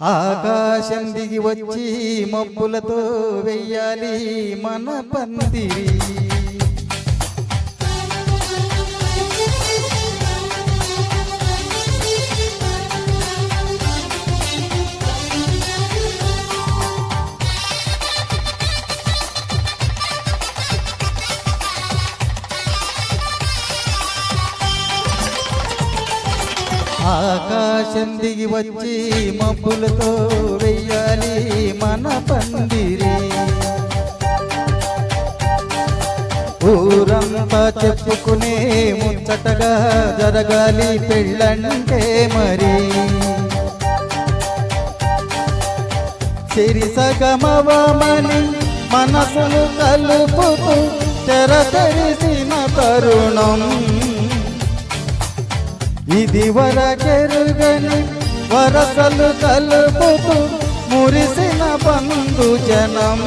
ఆకాశం దిగి వచ్చి మబ్బులతో వెయ్యాలి మన పందిరి. ఆకాశం దిగి వచ్చి మబ్బులతో వెయ్యాలి మన పందిరి. ఊరంతా చెప్పుకునే ముచ్చటగా జరగాలి పెళ్ళంటే మరి. సిరిసగమవమని మనసును కలుపుతూ తెరతెరిసిన తరుణం ఇది వరకెరుగని వరసలు కలుపుతూ మురిసిన బంధుజనం.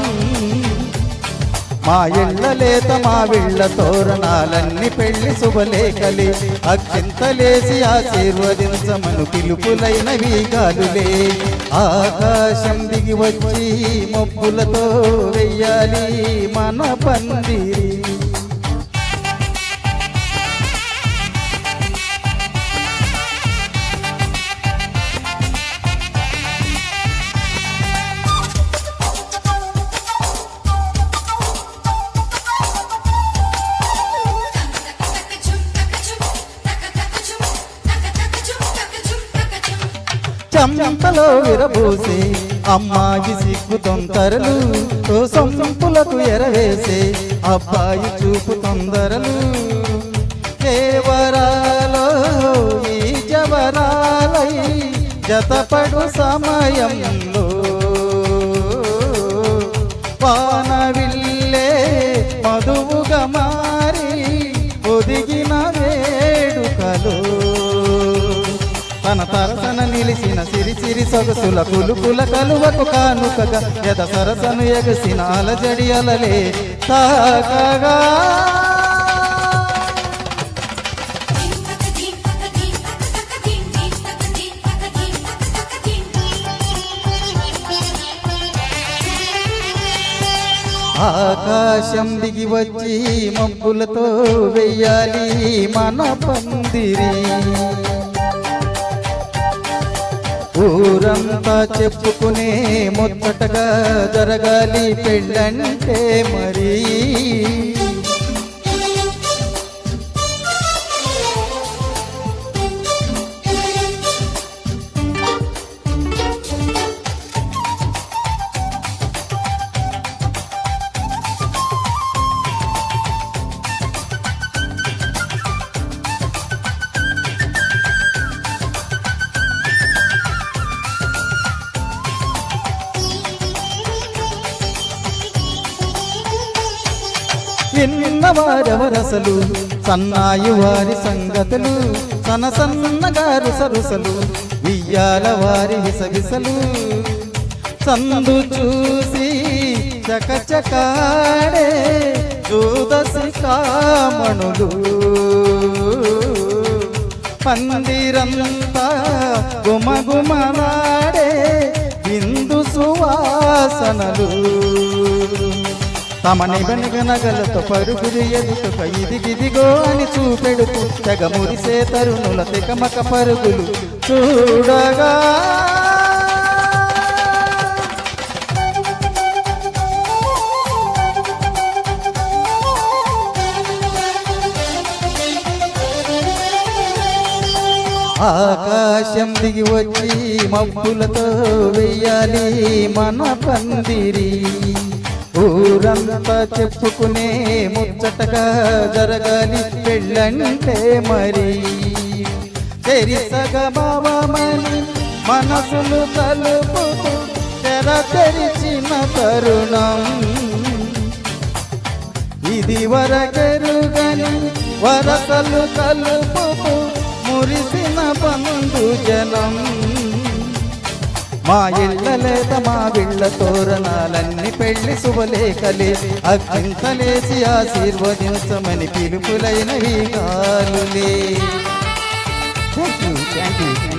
మా ఇళ్ళ లేత మా వీళ్ళ తోరణాలన్నీ పెళ్లి శుభలేఖలే. అక్షింతలేసి ఆశీర్వదించమను పిలుపులైనవి గాలులే. ఆకాశం దిగి వచ్చి మబ్బులతో వెయ్యాలి మన పందిరి. చంపలో విరబోసే అమ్మాయి సిగ్గు తొందరలు, సంపులకు ఎరవేసే అబ్బాయి చూపు తొందరలు. కేవరాలో ఈ జవరాలై జతపడు సమయంలో వానవిల్లే మధువుగా మారి ఒదిగిన వేడుకలు. తన తరసన నిలిసిన సిరి సిరి సొగసుల కులుకుల కలువకు కానుకగా ఎద సరసను ఎగసిన అలజడి అలలే తాకగా. ఆకాశం దిగి వచ్చి మబ్బులతో వెయ్యాలి మన పందిరి. ఊరంతా చెప్పుకునే ముచ్చటగా జరగాలి పెళ్ళంటే మరి. విన్నవారెవరసలు సన్నాయి వారి సంగతులు, సన సన్నగారు సరుసలు వియ్యాల వారి విసవిసలు. సందు చూసి చకచకాడే జోదసి కామణులు, పందిరంతా గుమగుమనాడే బిందు సువాసనలు. తమ నిగనగలతో పరుగులు ఎదుటక ఇదిగిదిగో అని చూపెడుతూ తెగ మురిసే తరుణుల తెకమక పరుగులు చూడగా. ఆకాశం దిగి వచ్చి మబ్బులతో వెయ్యాలి మన పందిరి. ఊరంతా చెప్పుకునే ముచ్చటగా జరగాలి పెళ్ళంటే మరి. తెరిసగమవమని మనసులు కలుపుతూ తెర తెరిచిన తరుణం ఇది వరకెరుగని వరసలు కలుపుతూ మురిసిన బంధుజనం. మా ఇళ్ళ లేత మా వీళ్ళ తోరణాలన్నీ పెళ్లి శుభలేఖలే. అక్షింతలేసి ఆశీర్వదించమని పిలుపులైనవి గాలులే. Thank you.